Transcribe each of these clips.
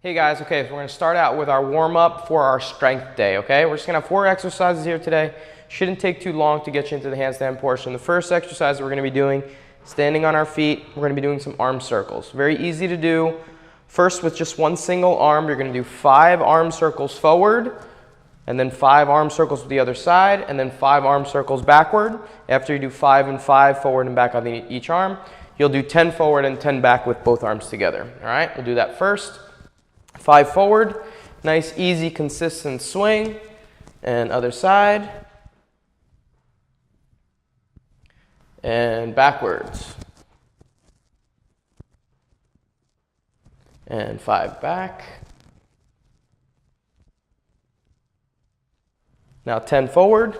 Hey guys, okay, so we're gonna start out with our warm-up for our strength day, okay? We're just gonna have 4 exercises here today. Shouldn't take too long to get you into the handstand portion. The first exercise we're gonna be doing, standing on our feet, we're gonna be doing some arm circles. Very easy to do. First, with just one single arm, you're gonna do 5 arm circles forward, and then 5 arm circles with the other side, and then 5 arm circles backward. After you do 5 and 5 forward and back on each arm, you'll do 10 forward and 10 back with both arms together, all right? We'll do that first. 5 forward, nice, easy, consistent swing, and other side, and backwards, and 5 back. Now 10 forward,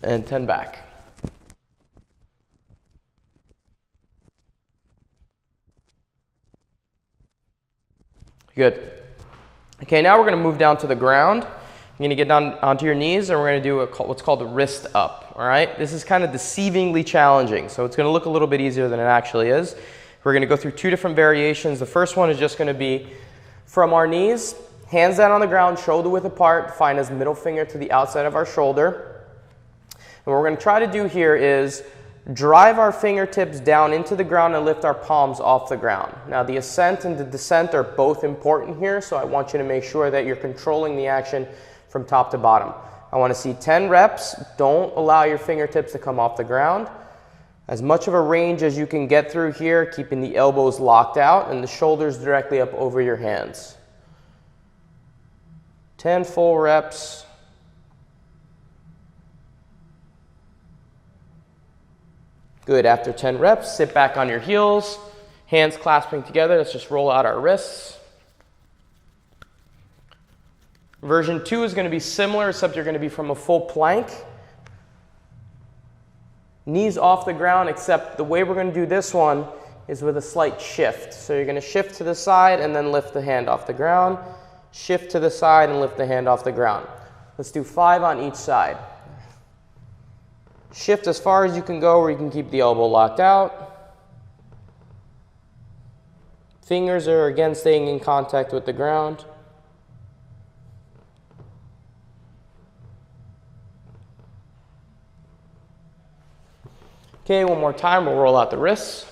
and 10 back. Good. Okay, now we're going to move down to the ground. You're going to get down onto your knees, and we're going to do what's called the wrist up. All right? This is kind of deceivingly challenging, so it's going to look a little bit easier than it actually is. We're going to go through 2 different variations. The first one is just going to be from our knees, hands down on the ground, shoulder width apart, find his middle finger to the outside of our shoulder. And what we're going to try to do here is drive our fingertips down into the ground and lift our palms off the ground. Now the ascent and the descent are both important here, so I want you to make sure that you're controlling the action from top to bottom. I want to see 10 reps. Don't allow your fingertips to come off the ground. As much of a range as you can get through here, keeping the elbows locked out and the shoulders directly up over your hands. 10 full reps. Good. After 10 reps, sit back on your heels, hands clasping together. Let's just roll out our wrists. Version 2 is going to be similar, except you're going to be from a full plank. Knees off the ground, except the way we're going to do this one is with a slight shift. So you're going to shift to the side and then lift the hand off the ground. Shift to the side and lift the hand off the ground. Let's do 5 on each side. Shift as far as you can go where you can keep the elbow locked out. Fingers are again staying in contact with the ground. Okay, one more time, we'll roll out the wrists.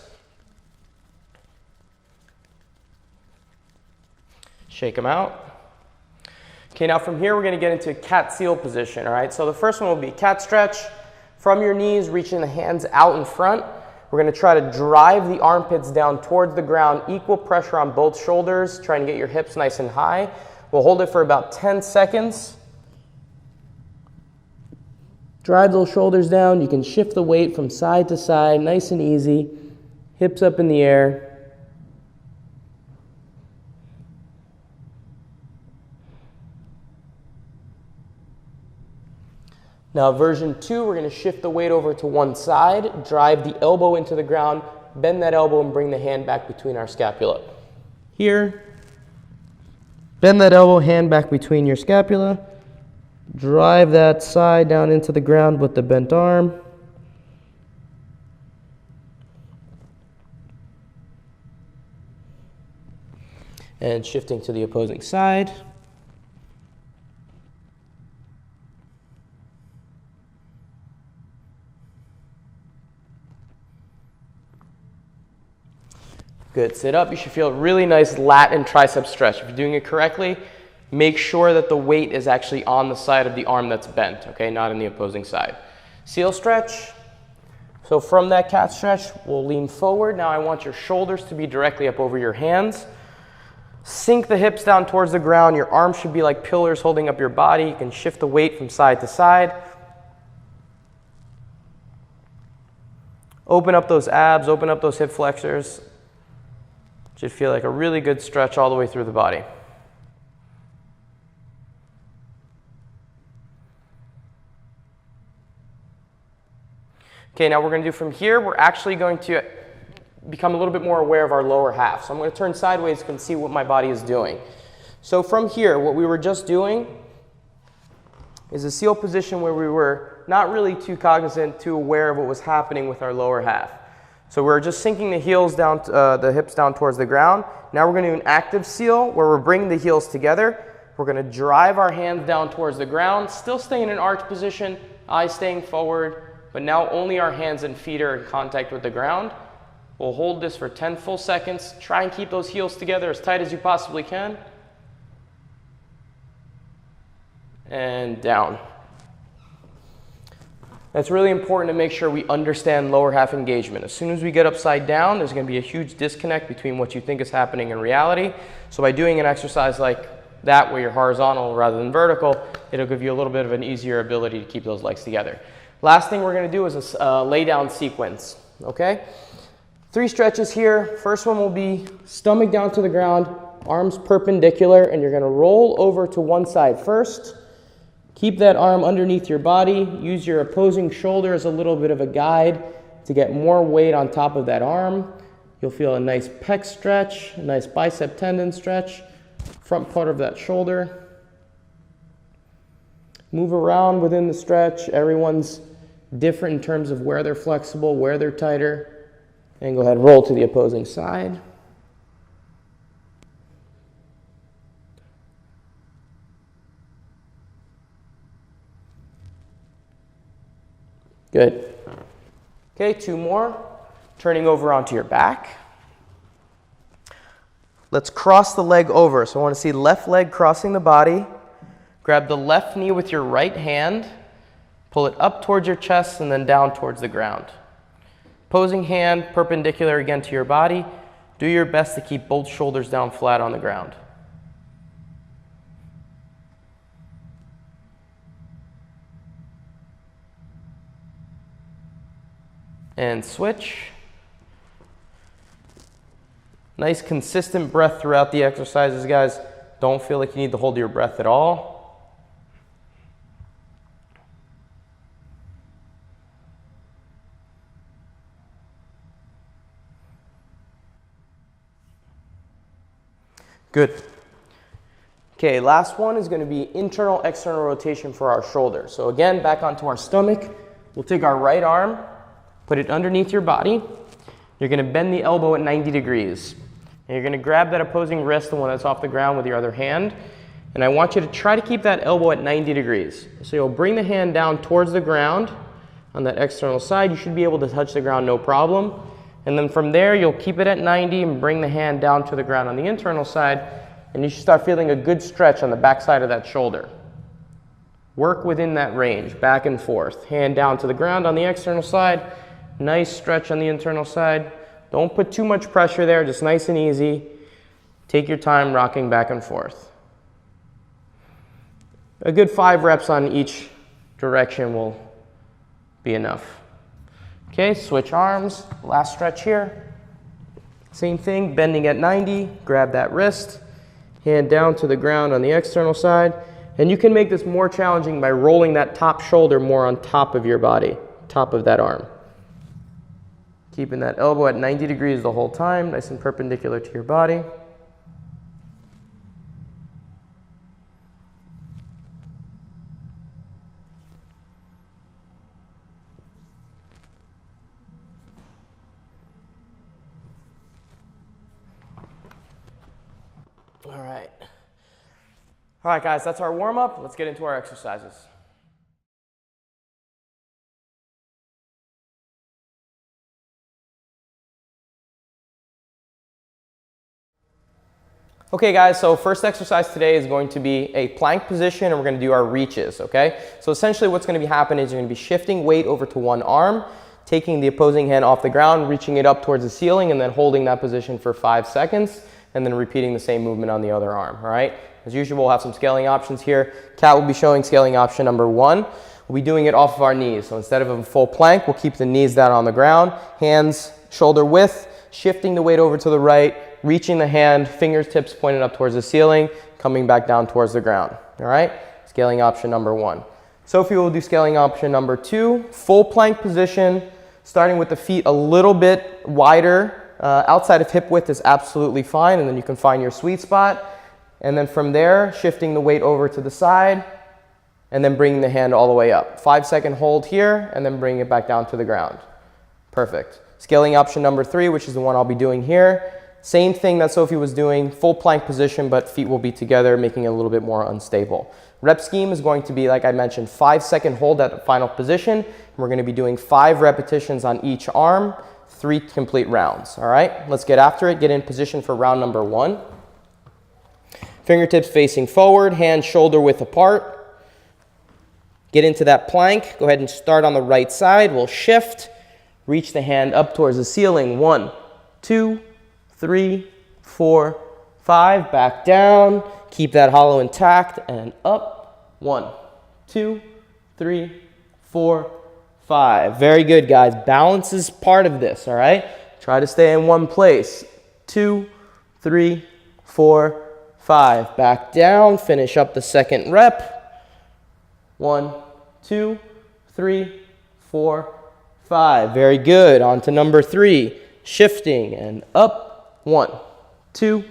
Shake them out. Okay, now from here we're going to get into cat seal position, all right? So the first one will be cat stretch. From your knees, reaching the hands out in front. We're going to try to drive the armpits down towards the ground, equal pressure on both shoulders, trying to get your hips nice and high. We'll hold it for about 10 seconds. Drive those shoulders down. You can shift the weight from side to side, nice and easy. Hips up in the air. Now version 2, we're going to shift the weight over to one side, drive the elbow into the ground, bend that elbow and bring the hand back between our scapula. Here, bend that elbow, hand back between your scapula, drive that side down into the ground with the bent arm. And shifting to the opposing side. Good. Sit up. You should feel a really nice lat and tricep stretch. If you're doing it correctly, make sure that the weight is actually on the side of the arm that's bent, okay, not in the opposing side. Seal stretch. So from that cat stretch, we'll lean forward. Now I want your shoulders to be directly up over your hands. Sink the hips down towards the ground. Your arms should be like pillars holding up your body. You can shift the weight from side to side. Open up those abs, open up those hip flexors. Should feel like a really good stretch all the way through the body. Okay, now we're going to do from here, we're actually going to become a little bit more aware of our lower half. So I'm going to turn sideways so you can see what my body is doing. So from here, what we were just doing is a seal position where we were not really too cognizant, too aware of what was happening with our lower half. So we're just sinking the heels down, the hips down towards the ground. Now we're going to do an active seal where we're bringing the heels together. We're going to drive our hands down towards the ground, still stay in an arch position, eyes staying forward, but now only our hands and feet are in contact with the ground. We'll hold this for 10 full seconds. Try and keep those heels together as tight as you possibly can. And down. It's really important to make sure we understand lower half engagement. As soon as we get upside down, there's going to be a huge disconnect between what you think is happening in reality. So by doing an exercise like that where you're horizontal rather than vertical, it'll give you a little bit of an easier ability to keep those legs together. Last thing we're going to do is a lay down sequence. Okay? 3 stretches here. First one will be stomach down to the ground, arms perpendicular, and you're going to roll over to one side first. Keep that arm underneath your body. Use your opposing shoulder as a little bit of a guide to get more weight on top of that arm. You'll feel a nice pec stretch, a nice bicep tendon stretch, front part of that shoulder. Move around within the stretch. Everyone's different in terms of where they're flexible, where they're tighter. And go ahead and roll to the opposing side. Good. Okay, 2 more. Turning over onto your back. Let's cross the leg over. So I want to see left leg crossing the body. Grab the left knee with your right hand. Pull it up towards your chest and then down towards the ground. Opposing hand perpendicular again to your body. Do your best to keep both shoulders down flat on the ground. And switch. Nice consistent breath throughout the exercises, guys. Don't feel like you need to hold your breath at all. Good. Okay, last one is going to be internal external rotation for our shoulder. So again, back onto our stomach. We'll take our right arm, put it underneath your body. You're going to bend the elbow at 90 degrees. And you're going to grab that opposing wrist, the one that's off the ground, with your other hand. And I want you to try to keep that elbow at 90 degrees. So you'll bring the hand down towards the ground on that external side. You should be able to touch the ground no problem. And then from there, you'll keep it at 90 and bring the hand down to the ground on the internal side. And you should start feeling a good stretch on the back side of that shoulder. Work within that range, back and forth. Hand down to the ground on the external side. Nice stretch on the internal side. Don't put too much pressure there, just nice and easy. Take your time rocking back and forth. A good 5 reps on each direction will be enough. Okay, switch arms. Last stretch here. Same thing, bending at 90. Grab that wrist. Hand down to the ground on the external side. And you can make this more challenging by rolling that top shoulder more on top of your body, top of that arm. Keeping that elbow at 90 degrees the whole time, nice and perpendicular to your body. All right. All right, guys, that's our warm-up. Let's get into our exercises. Okay guys, so first exercise today is going to be a plank position, and we're going to do our reaches, okay? So essentially what's going to be happening is you're going to be shifting weight over to one arm, taking the opposing hand off the ground, reaching it up towards the ceiling, and then holding that position for 5 seconds, and then repeating the same movement on the other arm, all right? As usual, we'll have some scaling options here. Kat will be showing scaling option number 1. We'll be doing it off of our knees. So instead of a full plank, we'll keep the knees down on the ground, hands shoulder width, shifting the weight over to the right, reaching the hand, fingertips pointed up towards the ceiling, coming back down towards the ground. All right? Scaling option number 1. Sophie will do scaling option number 2. Full plank position, starting with the feet a little bit wider. Outside of hip width is absolutely fine, and then you can find your sweet spot. And then from there, shifting the weight over to the side, and then bringing the hand all the way up. 5-second hold here, and then bring it back down to the ground. Perfect. Scaling option number 3, which is the one I'll be doing here. Same thing that Sophie was doing, full plank position, but feet will be together, making it a little bit more unstable. Rep scheme is going to be, like I mentioned, 5-second hold at the final position. We're going to be doing 5 repetitions on each arm, 3 complete rounds. All right, let's get after it. Get in position for round number 1. Fingertips facing forward, hands shoulder width apart. Get into that plank. Go ahead and start on the right side. We'll shift. Reach the hand up towards the ceiling. 1, 2, 3, 4, 5. Back down. Keep that hollow intact and up. 1, 2, 3, 4, 5. Very good, guys. Balance is part of this, all right? Try to stay in one place. 2, 3, 4, 5. Back down. Finish up the second rep. 1, 2, 3, 4, 5. Very good. On to number 3. Shifting and up. 1, 2,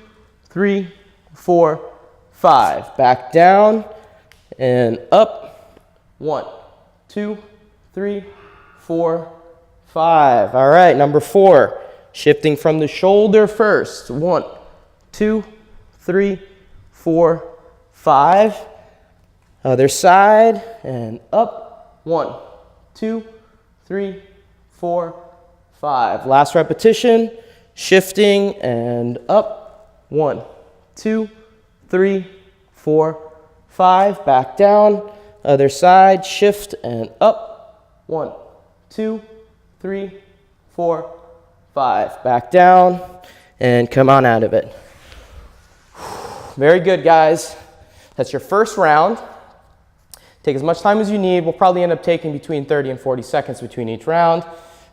3, 4, 5. Back down and up. 1, 2, 3, 4, 5. All right, number 4. Shifting from the shoulder first. 1, 2, 3, 4, 5. Other side and up. 1, 2, 3, 4, 5. Last repetition. Shifting and up. 1, 2, 3, 4, 5. Back down. Other side. Shift and up. 1, 2, 3, 4, 5. Back down and come on out of it. Very good, guys. That's your first round. Take as much time as you need. We'll probably end up taking between 30 and 40 seconds between each round.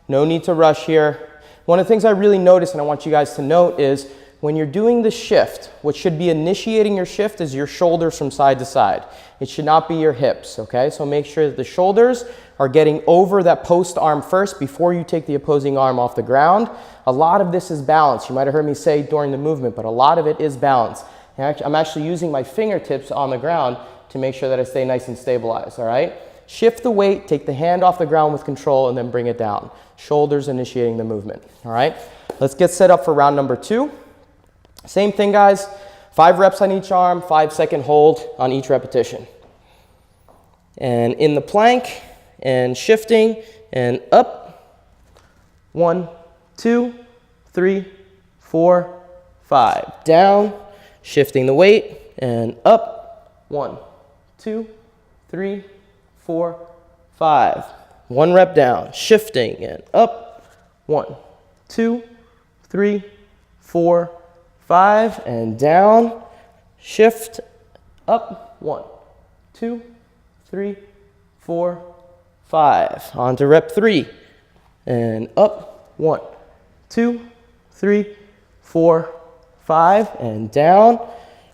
No need to rush here. One of the things I really noticed, and I want you guys to note, is when you're doing the shift, what should be initiating your shift is your shoulders from side to side. It should not be your hips, okay? So make sure that the shoulders are getting over that post arm first before you take the opposing arm off the ground. A lot of this is balance. You might have heard me say during the movement, but a lot of it is balance. I'm actually using my fingertips on the ground to make sure that I stay nice and stabilized, all right? Shift the weight, take the hand off the ground with control, and then bring it down. Shoulders initiating the movement, all right? Let's get set up for round number 2. Same thing, guys. 5 reps on each arm, 5-second hold on each repetition. And in the plank, and shifting, and up. 1, 2, 3, 4, 5. Down, shifting the weight, and up. 1, 2, 3, 4, 5. 1 rep down, shifting, and up. 1, 2, 3, 4, 5, and down. Shift, up. 1, 2, 3, 4, 5. On to rep 3, and up. 1, 2, 3, 4, 5, and down.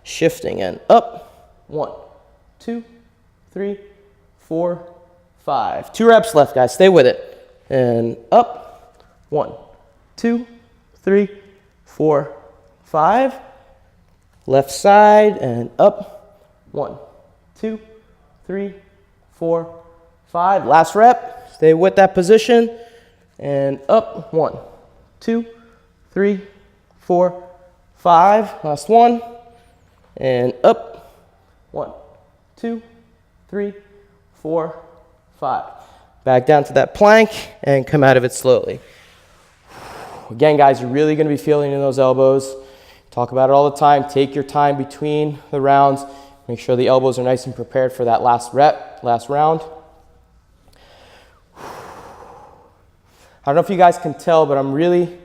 Shifting and up. 1, 2, 3, 4, 5. 2 reps left, guys. Stay with it. And up. 1, 2, 3, 4, 5. Left side and up. 1, 2, 3, 4, 5. Last rep. Stay with that position. And up. 1, 2, 3, 4, 5. Last one. And up. 1, 2, 3, 4, 5. Back down to that plank and come out of it slowly. Again, guys, you're really going to be feeling in those elbows. Talk about it all the time. Take your time between the rounds. Make sure the elbows are nice and prepared for that last rep, last round. I don't know if you guys can tell, but I'm really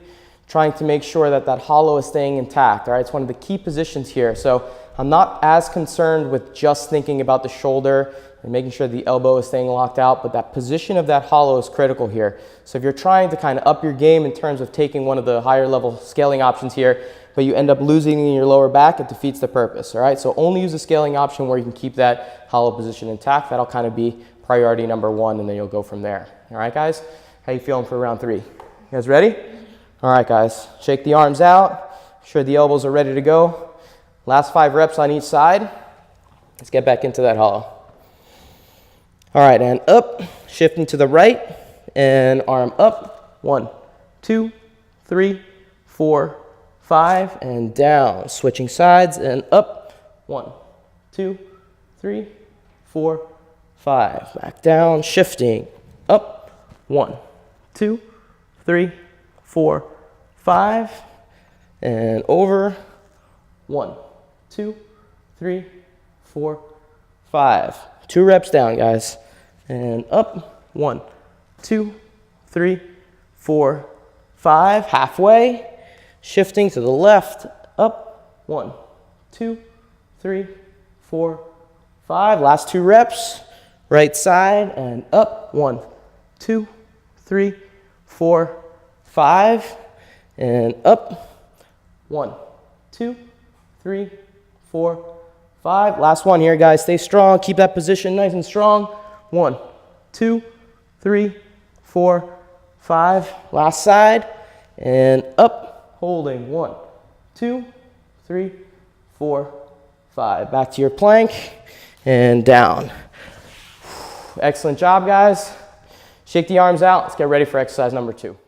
trying to make sure that that hollow is staying intact. All right, it's one of the key positions here. So I'm not as concerned with just thinking about the shoulder and making sure the elbow is staying locked out, but that position of that hollow is critical here. So if you're trying to kind of up your game in terms of taking one of the higher level scaling options here, but you end up losing in your lower back, it defeats the purpose, all right? So only use a scaling option where you can keep that hollow position intact. That'll kind of be priority number 1, and then you'll go from there. All right, guys? How you feeling for round 3? You guys ready? All right, guys. Shake the arms out. Make sure the elbows are ready to go. Last 5 reps on each side. Let's get back into that hollow. All right, and up, shifting to the right, and arm up. 1, 2, 3, 4, 5, and down. Switching sides and up. 1, 2, 3, 4, 5. Back down, shifting. Up. 1, 2, 3, 4, 5. And over. 1, 2, 3, 4, 5. 2 reps down, guys. And up. 1, 2, 3, 4, 5. Halfway. Shifting to the left. Up. 1, 2, 3, 4, 5. Last 2 reps. Right side and up. 1, 2, 3, 4, 5. And up. 1, 2, 3, 4, 5. Last one here, guys. Stay strong. Keep that position nice and strong. 1, 2, 3, 4, 5. Last side. And up. Holding. 1, 2, 3, 4, 5. Back to your plank. And down. Excellent job, guys. Shake the arms out. Let's get ready for exercise number 2.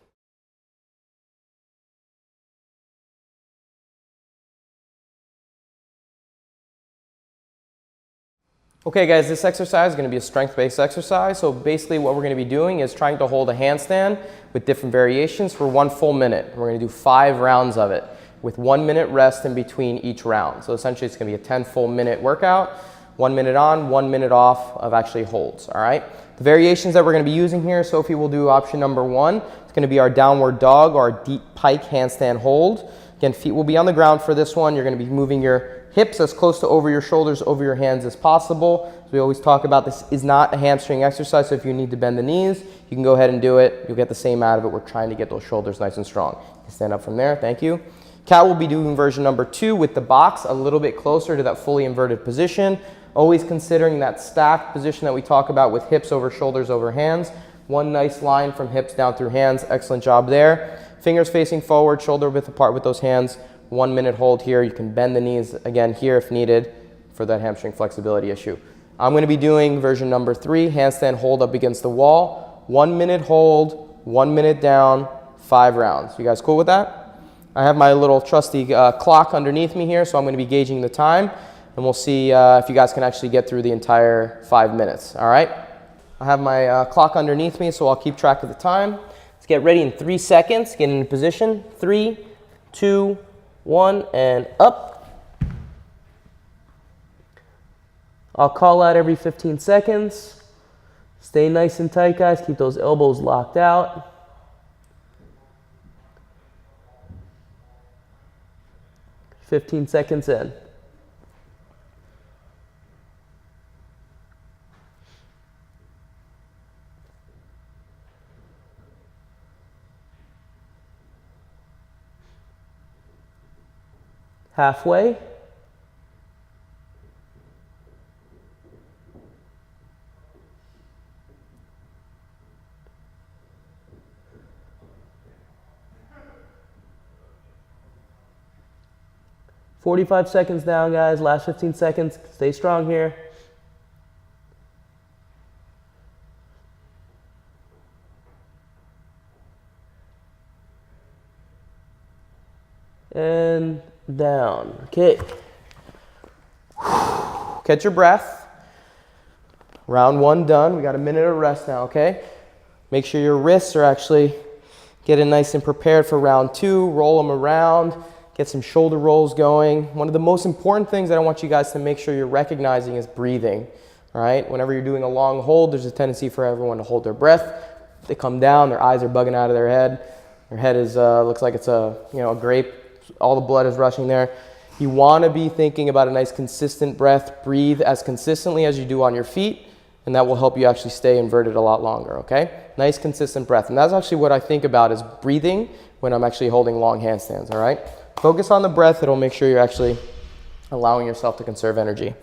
Okay guys, this exercise is going to be a strength-based exercise. So basically what we're going to be doing is trying to hold a handstand with different variations for 1 full minute. We're going to do 5 rounds of it with 1 minute rest in between each round. So essentially it's going to be a 10 full minute workout, 1 minute on, 1 minute off of actually holds, all right? The variations that we're going to be using here, Sophie will do option number 1. It's going to be our downward dog or our deep pike handstand hold. Again, feet will be on the ground for this one. You're going to be moving your hips as close to over your shoulders, over your hands as possible. As we always talk about, this is not a hamstring exercise, so if you need to bend the knees, you can go ahead and do it. You'll get the same out of it. We're trying to get those shoulders nice and strong. You can stand up from there. Thank you. Kat will be doing version number 2 with the box a little bit closer to that fully inverted position. Always considering that stacked position that we talk about with hips over shoulders over hands. One nice line from hips down through hands. Excellent job there. Fingers facing forward, shoulder width apart with those hands. 1 minute hold here. You can bend the knees again here if needed for that hamstring flexibility issue. I'm going to be doing version number 3, handstand hold up against the wall. 1 minute hold, 1 minute down, 5 rounds. You guys cool with that? I have my little trusty clock underneath me here, so I'm going to be gauging the time, and we'll see if you guys can actually get through the entire 5 minutes. All right? I have my clock underneath me, so I'll keep track of the time. Let's get ready in 3 seconds. Get into position. 3, 2, 1, and up. I'll call out every 15 seconds. Stay nice and tight, guys. Keep those elbows locked out. "15 seconds in. Halfway. "45 seconds down, guys. Last 15 seconds. Stay strong here. And down. Okay. Catch your breath. Round 1 done. We got a minute of rest now, okay? Make sure your wrists are actually getting nice and prepared for round 2. Roll them around. Get some shoulder rolls going. One of the most important things that I want you guys to make sure you're recognizing is breathing. All right? Whenever you're doing a long hold, there's a tendency for everyone to hold their breath. They come down, their eyes are bugging out of their head. Their head is looks like it's a grape. All the blood is rushing there. You want to be thinking about a nice consistent breath. Breathe as consistently as you do on your feet, and that will help you actually stay inverted a lot longer, okay? Nice consistent breath. And that's actually what I think about is breathing when I'm actually holding long handstands, all right? Focus on the breath. It'll make sure you're actually allowing yourself to conserve energy.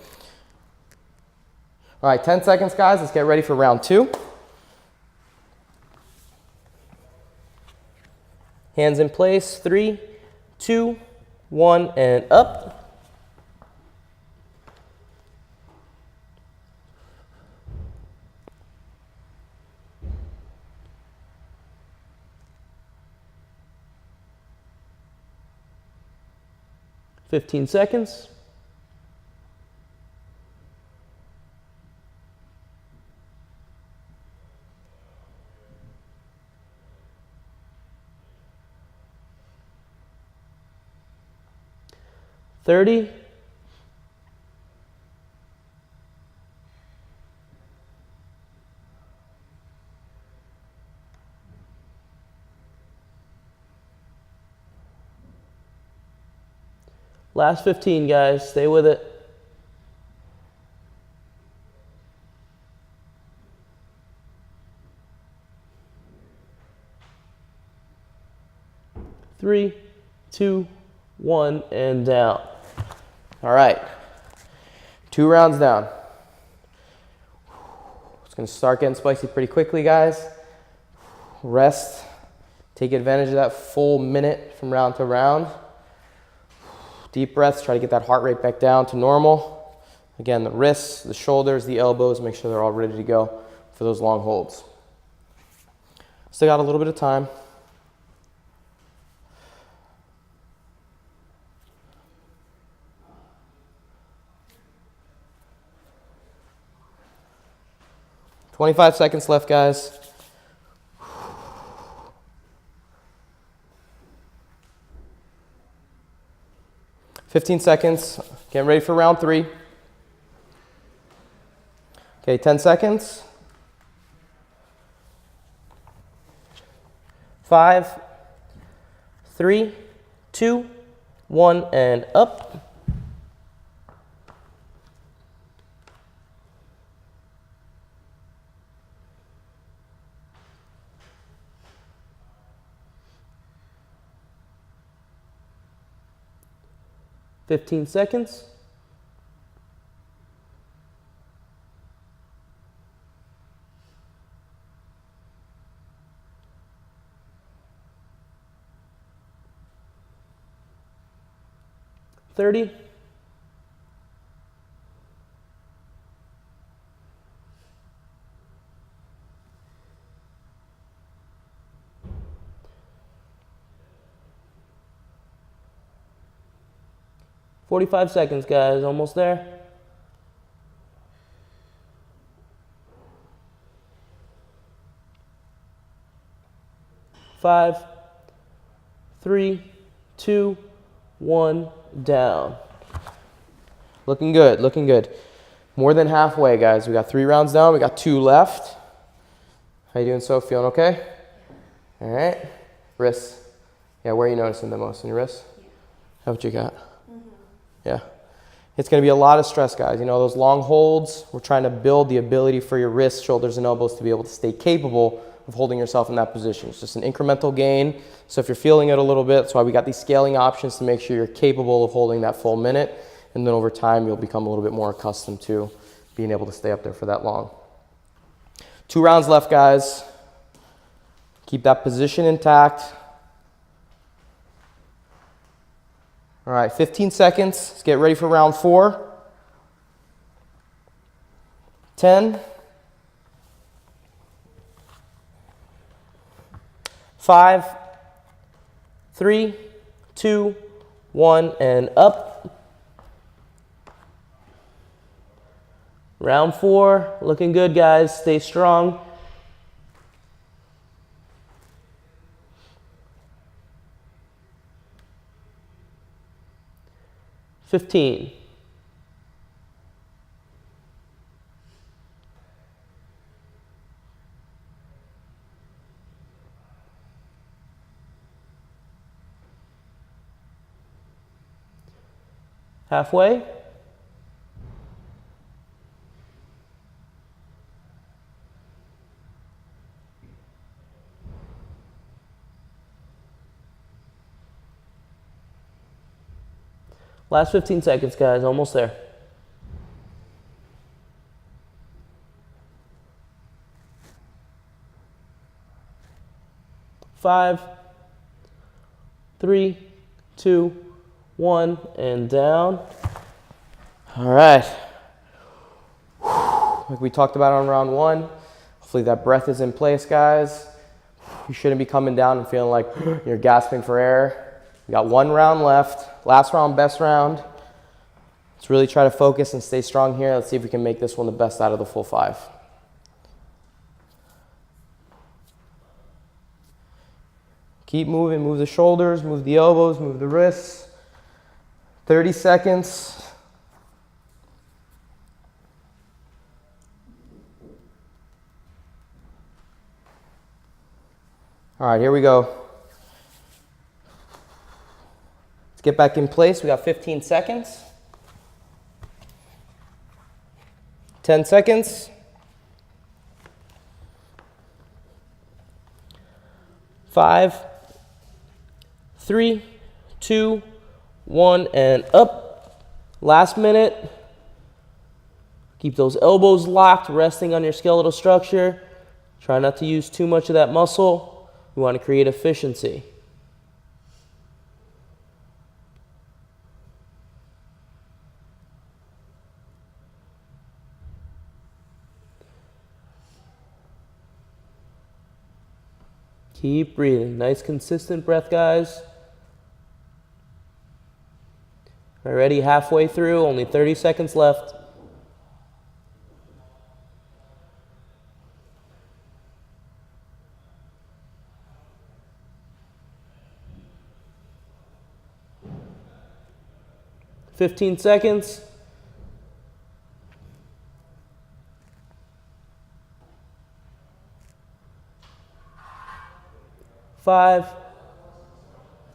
All right, 10 seconds, guys. Let's get ready for round 2. Hands in place. 3, 2, 1, and up. 15 seconds. Thirty. Last 15, guys. Stay with it. Three, two, one, and down. All right, 2 rounds down. It's gonna start getting spicy pretty quickly, guys. Rest, take advantage of that full minute from round to round. Deep breaths, try to get that heart rate back down to normal. Again, the wrists, the shoulders, the elbows, make sure they're all ready to go for those long holds. Still got a little bit of time. "25 seconds left, guys. "15 seconds. Getting ready for round 3. Okay, 10 seconds. 5, 3, 2, 1, and up. "15 seconds. 30. 45 seconds, guys. Almost there. 5, 3, 2, 1, down. Looking good, looking good. More than halfway, guys. We got 3 rounds down. We got 2 left. How you doing, so? Feeling okay? All right. Wrists. Yeah, where are you noticing the most? In your wrists? Yeah. How what you got? Yeah. It's going to be a lot of stress, guys. You know, those long holds, we're trying to build the ability for your wrists, shoulders, and elbows to be able to stay capable of holding yourself in that position. It's just an incremental gain. So if you're feeling it a little bit, that's why we got these scaling options to make sure you're capable of holding that full minute. And then over time, you'll become a little bit more accustomed to being able to stay up there for that long. 2 rounds left, guys. Keep that position intact. All right, 15 seconds. Let's get ready for round 4. 10. 5, 3, 2, 1, and up. Round 4, looking good, guys. Stay strong. 15. 1/2. Last 15 seconds, guys. Almost there. 5, 3, 2, 1, and down. All right. Like we talked about on round 1, hopefully that breath is in place, guys. You shouldn't be coming down and feeling like you're gasping for air. We got 1 round left. Last round, best round. Let's really try to focus and stay strong here. Let's see if we can make this one the best out of the full 5. Keep moving, move the shoulders, move the elbows, move the wrists. 30 seconds. All right, here we go. Let's get back in place. We got 15 seconds. 10 seconds. 5, 3, 2, 1, and up. Last minute. Keep those elbows locked, resting on your skeletal structure. Try not to use too much of that muscle. We want to create efficiency. Keep breathing. Nice consistent breath, guys. Already halfway through, only 30 seconds left. Fifteen seconds. 5,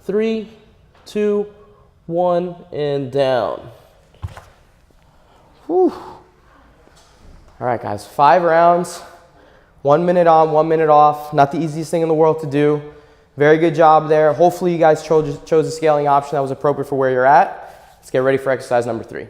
3, 2, 1, and down. Whew. All right, guys, 5 rounds, 1 minute on, 1 minute off. Not the easiest thing in the world to do. Very good job there. Hopefully you guys chose a scaling option that was appropriate for where you're at. Let's get ready for exercise number 3.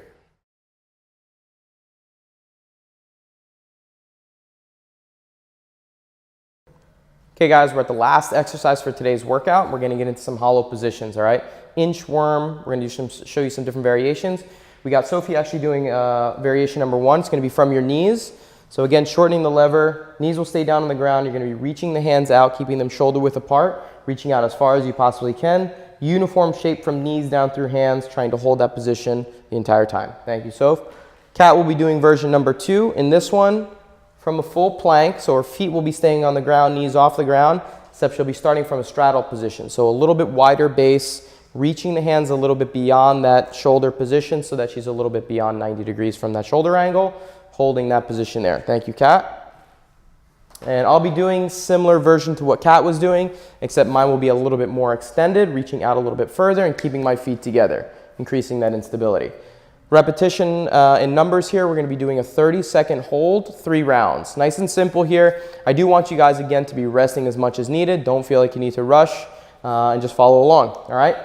Okay guys, we're at the last exercise for today's workout. We're gonna get into some hollow positions, all right? Inchworm, we're gonna show you some different variations. We got Sophie actually doing variation number 1. It's gonna be from your knees. So again, shortening the lever, knees will stay down on the ground. You're gonna be reaching the hands out, keeping them shoulder width apart, reaching out as far as you possibly can. Uniform shape from knees down through hands, trying to hold that position the entire time. Thank you, Soph. Kat will be doing version number 2. In this one, from a full plank, so her feet will be staying on the ground, knees off the ground, except she'll be starting from a straddle position. So a little bit wider base, reaching the hands a little bit beyond that shoulder position so that she's a little bit beyond 90 degrees from that shoulder angle, holding that position there. Thank you, Kat. And I'll be doing similar version to what Kat was doing, except mine will be a little bit more extended, reaching out a little bit further and keeping my feet together, increasing that instability. Repetition in numbers here, we're going to be doing a 30-second hold, 3 rounds. Nice and simple here. I do want you guys, again, to be resting as much as needed. Don't feel like you need to rush and just follow along, all right?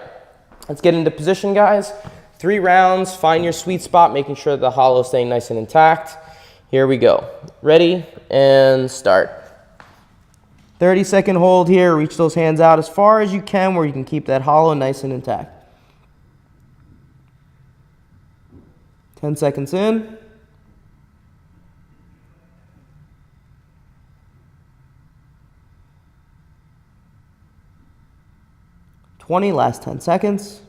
Let's get into position, guys. 3 rounds, find your sweet spot, making sure the hollow is staying nice and intact. Here we go. Ready and start. 30-second hold here. Reach those hands out as far as you can where you can keep that hollow nice and intact. 10 seconds in. 20, last 10 seconds.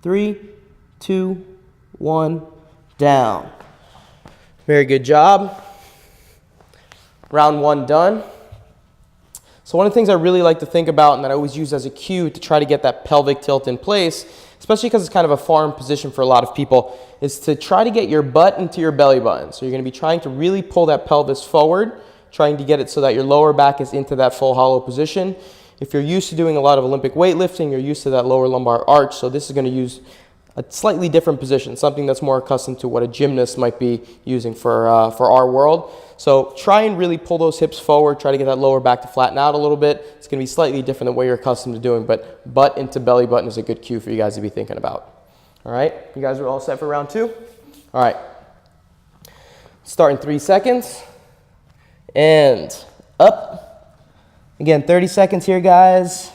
3, 2, 1, down. Very good job. Round 1 done. So one of the things I really like to think about and that I always use as a cue to try to get that pelvic tilt in place, especially because it's kind of a foreign position for a lot of people, is to try to get your butt into your belly button. So you're going to be trying to really pull that pelvis forward, trying to get it so that your lower back is into that full hollow position. If you're used to doing a lot of Olympic weightlifting, you're used to that lower lumbar arch, so this is going to use a slightly different position, something that's more accustomed to what a gymnast might be using for our world. So try and really pull those hips forward, try to get that lower back to flatten out a little bit. It's going to be slightly different than what you're accustomed to doing, but butt into belly button is a good cue for you guys to be thinking about. All right, you guys are all set for round 2? All right, start in 3 seconds, and up. Again, 30 seconds here, guys.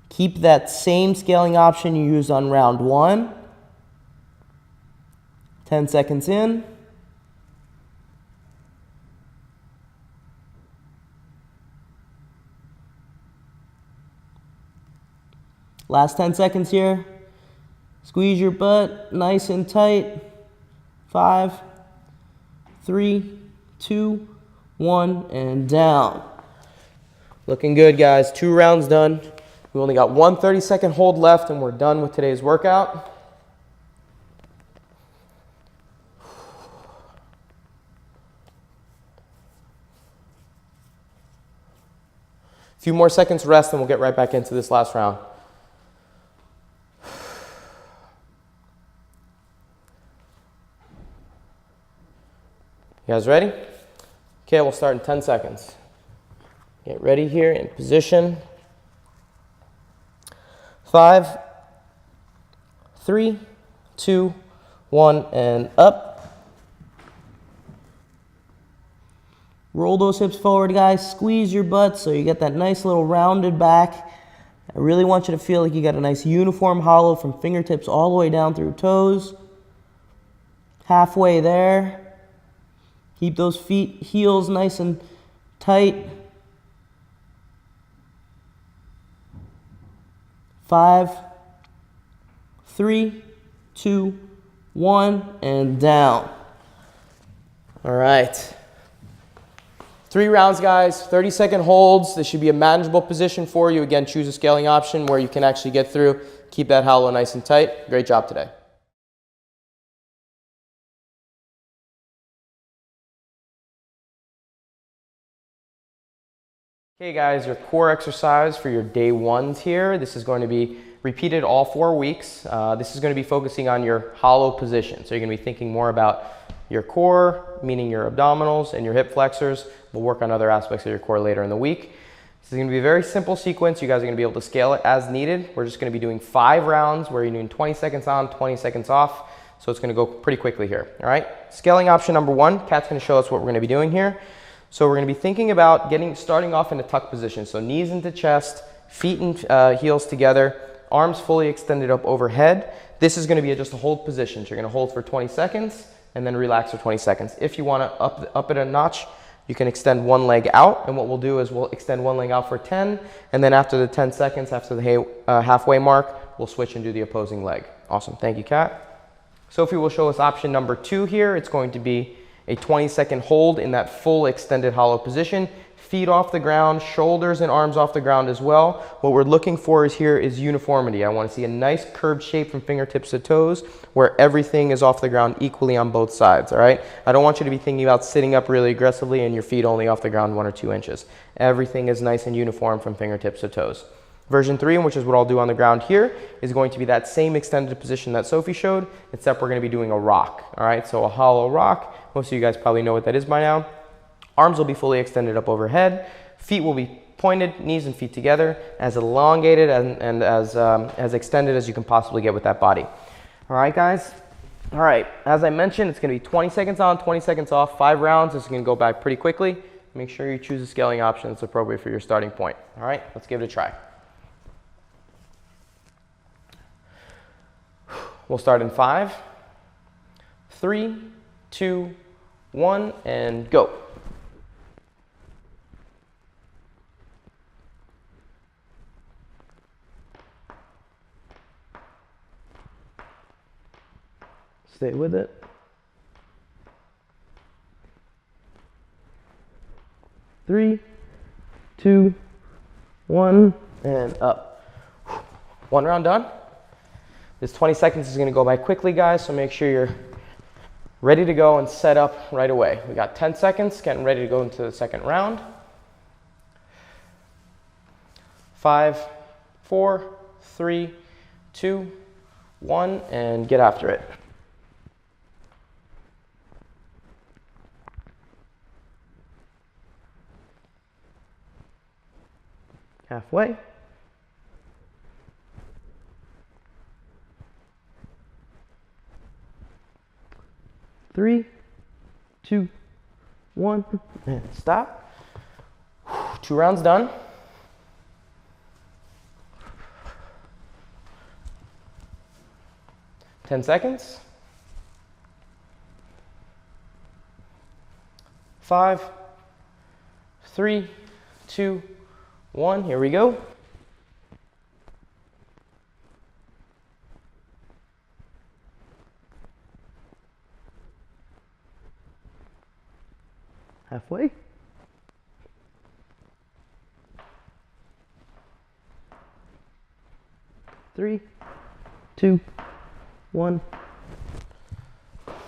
Keep that same scaling option you used on round 1. 10 seconds in. Last 10 seconds here. Squeeze your butt nice and tight. 5, 3, 2, 1, and down. Looking good, guys. 2 rounds done. We only got one 30-second hold left, and we're done with today's workout. A few more seconds rest, and we'll get right back into this last round. You guys ready? Okay, we'll start in 10 seconds. Get ready here in position. 5, 3, 2, 1, and up. Roll those hips forward, guys. Squeeze your butt so you get that nice little rounded back. I really want you to feel like you got a nice uniform hollow from fingertips all the way down through toes. Halfway there. Keep those feet, heels nice and tight. 5, 3, 2, 1, and down. All right. 3 rounds, guys, 30-second holds. This should be a manageable position for you. Again, choose a scaling option where you can actually get through. Keep that hollow nice and tight. Great job today. Okay, guys, your core exercise for your day 1s here. This is going to be repeated all 4 weeks. This is going to be focusing on your hollow position. So you're going to be thinking more about your core, meaning your abdominals and your hip flexors. We'll work on other aspects of your core later in the week. This is going to be a very simple sequence. You guys are going to be able to scale it as needed. We're just going to be doing 5 rounds where you're doing 20 seconds on, 20 seconds off. So it's going to go pretty quickly here. All right. Scaling option number 1. Kat's going to show us what we're going to be doing here. So we're going to be thinking about starting off in a tuck position. So knees into chest, feet and heels together, arms fully extended up overhead. This is going to be just a hold position. So you're going to hold for 20 seconds and then relax for 20 seconds. If you want to up it a notch, you can extend one leg out. And what we'll do is we'll extend one leg out for 10. And then after the 10 seconds, after the halfway mark, we'll switch and do the opposing leg. Awesome. Thank you, Kat. Sophie will show us option number 2 here. It's going to be a 20-second hold in that full extended hollow position. Feet off the ground, shoulders and arms off the ground as well. What we're looking for here is uniformity. I want to see a nice curved shape from fingertips to toes where everything is off the ground equally on both sides, all right? I don't want you to be thinking about sitting up really aggressively and your feet only off the ground 1 or 2 inches. Everything is nice and uniform from fingertips to toes. Version 3, which is what I'll do on the ground here, is going to be that same extended position that Sophie showed, except we're going to be doing a rock, all right? So a hollow rock. Most of you guys probably know what that is by now. Arms will be fully extended up overhead. Feet will be pointed, knees and feet together, as elongated and as extended as you can possibly get with that body. All right, guys? All right, as I mentioned, it's going to be 20 seconds on, 20 seconds off, 5 rounds. This is going to go by pretty quickly. Make sure you choose a scaling option that's appropriate for your starting point. All right, let's give it a try. We'll start in 5, 3, 2, 1, and go. Stay with it. 3, 2, 1, and up. 1 round done. This 20 seconds is going to go by quickly, guys, so make sure you're ready to go and set up right away. We got 10 seconds, getting ready to go into the second round. 5, 4, 3, 2, 1, and get after it. Halfway. 3, 2, 1, and stop. 2 rounds done. Ten seconds. 5, 3, 2, 1. Here we go. Halfway. Three, two, one.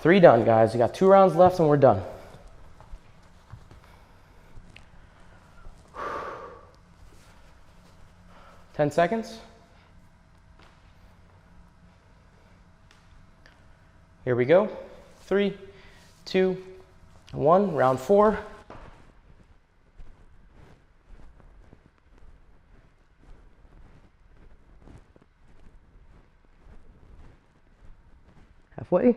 3 done, guys. We got 2 rounds left and we're done. Ten seconds. Here we go. 3, 2, 1. Round 4. Halfway.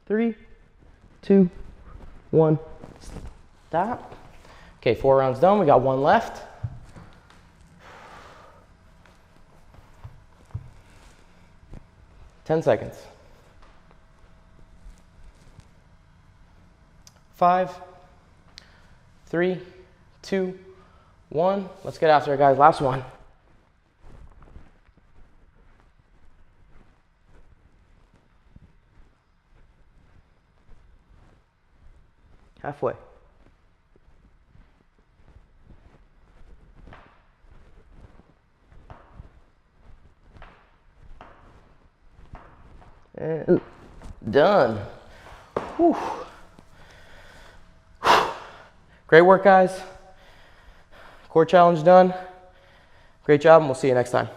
Three, 2, 1. Stop. Okay, 4 rounds done. We got 1 left. Ten seconds. 5, 3, 2, 1. Let's get after it, guys. Last one. Halfway. And done. Whew. Great work, guys. Core challenge done. Great job, and we'll see you next time.